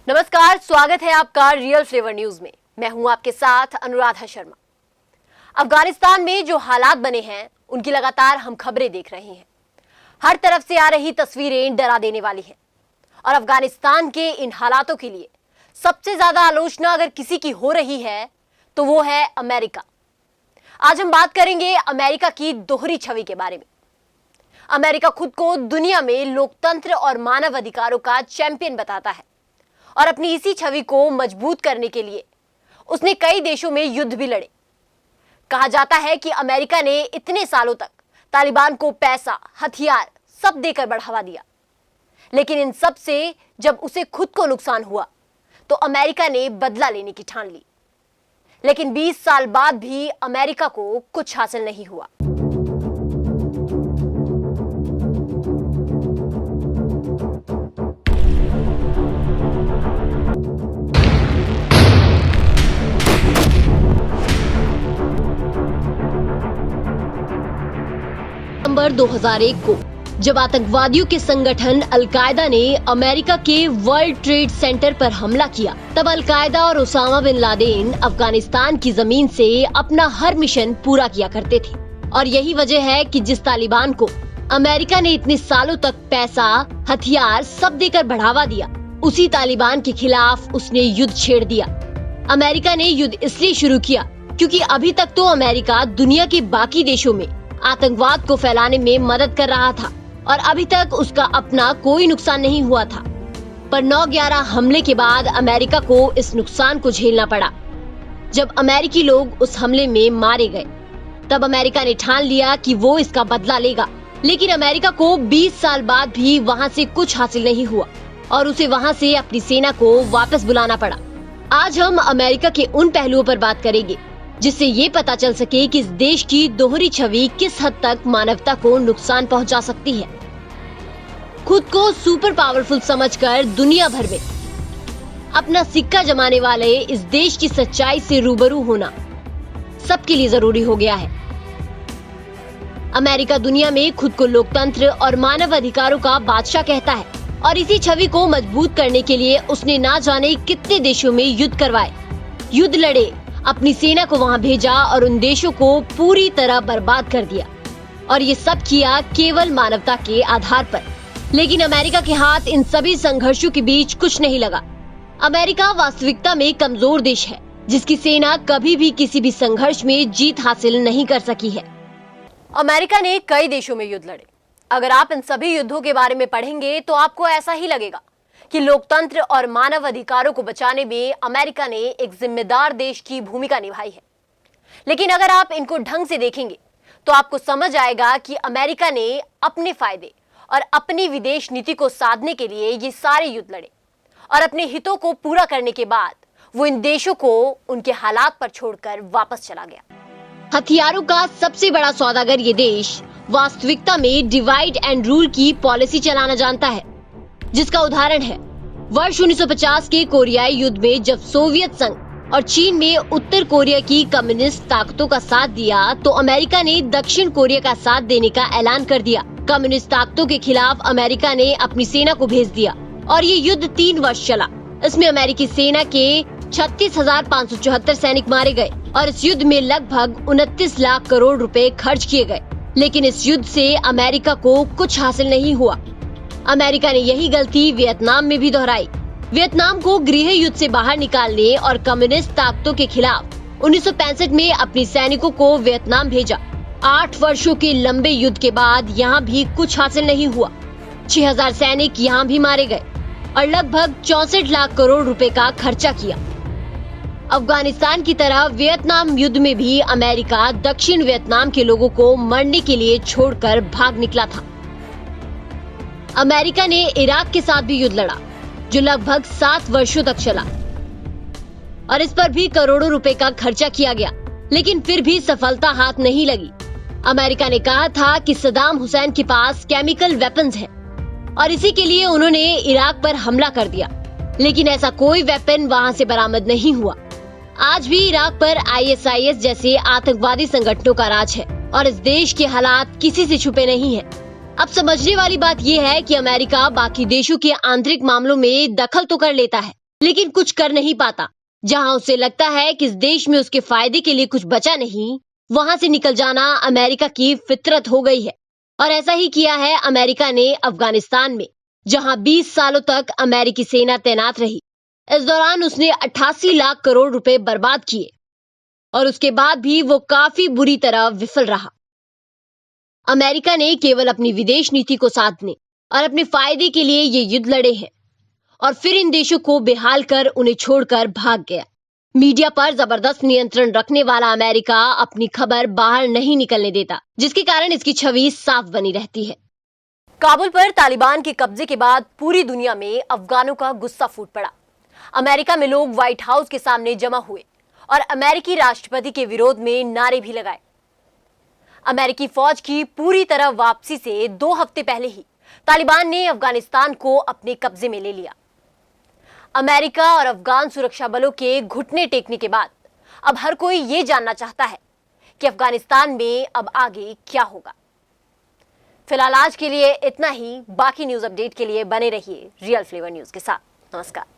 नमस्कार, स्वागत है आपका रियल फ्लेवर न्यूज में। मैं हूं आपके साथ अनुराधा शर्मा। अफगानिस्तान में जो हालात बने हैं उनकी लगातार हम खबरें देख रहे हैं। हर तरफ से आ रही तस्वीरें डरा देने वाली हैं और अफगानिस्तान के इन हालातों के लिए सबसे ज्यादा आलोचना अगर किसी की हो रही है तो वो है अमेरिका। आज हम बात करेंगे अमेरिका की दोहरी छवि के बारे में। अमेरिका खुद को दुनिया में लोकतंत्र और मानव अधिकारों का चैंपियन बताता है और अपनी इसी छवि को मजबूत करने के लिए उसने कई देशों में युद्ध भी लड़े। कहा जाता है कि अमेरिका ने इतने सालों तक तालिबान को पैसा, हथियार सब देकर बढ़ावा दिया, लेकिन इन सब से जब उसे खुद को नुकसान हुआ तो अमेरिका ने बदला लेने की ठान ली। लेकिन 20 साल बाद भी अमेरिका को कुछ हासिल नहीं हुआ। नवंबर 2001 को जब आतंकवादियों के संगठन अल-कायदा ने अमेरिका के वर्ल्ड ट्रेड सेंटर पर हमला किया, तब अल-कायदा और ओसामा बिन लादेन अफगानिस्तान की जमीन से अपना हर मिशन पूरा किया करते थे। और यही वजह है कि जिस तालिबान को अमेरिका ने इतने सालों तक पैसा, हथियार सब देकर बढ़ावा दिया, उसी तालिबान के खिलाफ उसने युद्ध छेड़ दिया। अमेरिका ने युद्ध इसलिए शुरू किया क्योंकि अभी तक तो अमेरिका दुनिया के बाकी देशों में आतंकवाद को फैलाने में मदद कर रहा था और अभी तक उसका अपना कोई नुकसान नहीं हुआ था। पर 9/11 हमले के बाद अमेरिका को इस नुकसान को झेलना पड़ा। जब अमेरिकी लोग उस हमले में मारे गए, तब अमेरिका ने ठान लिया कि वो इसका बदला लेगा। लेकिन अमेरिका को 20 साल बाद भी वहाँ से कुछ हासिल नहीं हुआ और उसे वहाँ से अपनी सेना को वापस बुलाना पड़ा। आज हम अमेरिका के उन पहलुओं पर बात करेंगे जिससे ये पता चल सके कि इस देश की दोहरी छवि किस हद तक मानवता को नुकसान पहुंचा सकती है। खुद को सुपर पावरफुल समझकर दुनिया भर में अपना सिक्का जमाने वाले इस देश की सच्चाई से रूबरू होना सबके लिए जरूरी हो गया है। अमेरिका दुनिया में खुद को लोकतंत्र और मानव अधिकारों का बादशाह कहता है और इसी छवि को मजबूत करने के लिए उसने ना जाने कितने देशों में युद्ध करवाए, युद्ध लड़े, अपनी सेना को वहां भेजा और उन देशों को पूरी तरह बर्बाद कर दिया। और ये सब किया केवल मानवता के आधार पर। लेकिन अमेरिका के हाथ इन सभी संघर्षों के बीच कुछ नहीं लगा। अमेरिका वास्तविकता में कमजोर देश है जिसकी सेना कभी भी किसी भी संघर्ष में जीत हासिल नहीं कर सकी है। अमेरिका ने कई देशों में युद्ध लड़े। अगर आप इन सभी युद्धों के बारे में पढ़ेंगे तो आपको ऐसा ही लगेगा कि लोकतंत्र और मानव अधिकारों को बचाने में अमेरिका ने एक जिम्मेदार देश की भूमिका निभाई है। लेकिन अगर आप इनको ढंग से देखेंगे तो आपको समझ आएगा कि अमेरिका ने अपने फायदे और अपनी विदेश नीति को साधने के लिए ये सारे युद्ध लड़े और अपने हितों को पूरा करने के बाद वो इन देशों को उनके हालात पर छोड़कर वापस चला गया। हथियारों का सबसे बड़ा सौदागर ये देश वास्तविकता में डिवाइड एंड रूल की पॉलिसी चलाना जानता है, जिसका उदाहरण है वर्ष 1950 के कोरियाई युद्ध में जब सोवियत संघ और चीन ने उत्तर कोरिया की कम्युनिस्ट ताकतों का साथ दिया तो अमेरिका ने दक्षिण कोरिया का साथ देने का ऐलान कर दिया। कम्युनिस्ट ताकतों के खिलाफ अमेरिका ने अपनी सेना को भेज दिया और ये युद्ध 3 वर्ष चला। इसमें अमेरिकी सेना के 36,574 सैनिक मारे गए और इस युद्ध में लगभग 29 लाख करोड़ रुपए खर्च किए गए। लेकिन इस युद्ध से अमेरिका को कुछ हासिल नहीं हुआ। अमेरिका ने यही गलती वियतनाम में भी दोहराई। वियतनाम को गृह युद्ध से बाहर निकालने और कम्युनिस्ट ताकतों के खिलाफ 1965 में अपने सैनिकों को वियतनाम भेजा। 8 वर्षों के लंबे युद्ध के बाद यहाँ भी कुछ हासिल नहीं हुआ। 6,000 सैनिक यहाँ भी मारे गए और लगभग 64 लाख करोड़ रुपए का खर्चा किया। अफगानिस्तान की तरह वियतनाम युद्ध में भी अमेरिका दक्षिण वियतनाम के लोगों को मरने के लिए छोड़कर भाग निकला था। अमेरिका ने इराक के साथ भी युद्ध लड़ा जो लगभग 7 वर्षों तक चला और इस पर भी करोड़ों रुपए का खर्चा किया गया, लेकिन फिर भी सफलता हाथ नहीं लगी। अमेरिका ने कहा था कि सद्दाम हुसैन के पास केमिकल वेपन्स हैं और इसी के लिए उन्होंने इराक पर हमला कर दिया, लेकिन ऐसा कोई वेपन वहां से बरामद नहीं हुआ। आज भी इराक पर ISIS जैसे आतंकवादी संगठनों का राज है और इस देश के हालात किसी से छुपे नहीं हैं। अब समझने वाली बात यह है कि अमेरिका बाकी देशों के आंतरिक मामलों में दखल तो कर लेता है, लेकिन कुछ कर नहीं पाता। जहां उसे लगता है कि इस देश में उसके फायदे के लिए कुछ बचा नहीं, वहां से निकल जाना अमेरिका की फितरत हो गई है। और ऐसा ही किया है अमेरिका ने अफगानिस्तान में, जहां 20 सालों तक अमेरिकी सेना तैनात रही। इस दौरान उसने 88 लाख करोड़ रुपए बर्बाद किए और उसके बाद भी वो काफी बुरी तरह विफल रहा। अमेरिका ने केवल अपनी विदेश नीति को साधने और अपने फायदे के लिए ये युद्ध लड़े हैं और फिर इन देशों को बेहाल कर उन्हें छोड़कर भाग गया। मीडिया पर जबरदस्त नियंत्रण रखने वाला अमेरिका अपनी खबर बाहर नहीं निकलने देता, जिसके कारण इसकी छवि साफ बनी रहती है। काबुल पर तालिबान के कब्जे के बाद पूरी दुनिया में अफगानों का गुस्सा फूट पड़ा। अमेरिका में लोग व्हाइट हाउस के सामने जमा हुए और अमेरिकी राष्ट्रपति के विरोध में नारे भी लगाए। अमेरिकी फौज की पूरी तरह वापसी से 2 हफ्ते पहले ही तालिबान ने अफगानिस्तान को अपने कब्जे में ले लिया। अमेरिका और अफगान सुरक्षा बलों के घुटने टेकने के बाद अब हर कोई ये जानना चाहता है कि अफगानिस्तान में अब आगे क्या होगा। फिलहाल आज के लिए इतना ही। बाकी न्यूज अपडेट के लिए बने रहिए रियल फ्लेवर न्यूज के साथ। नमस्कार।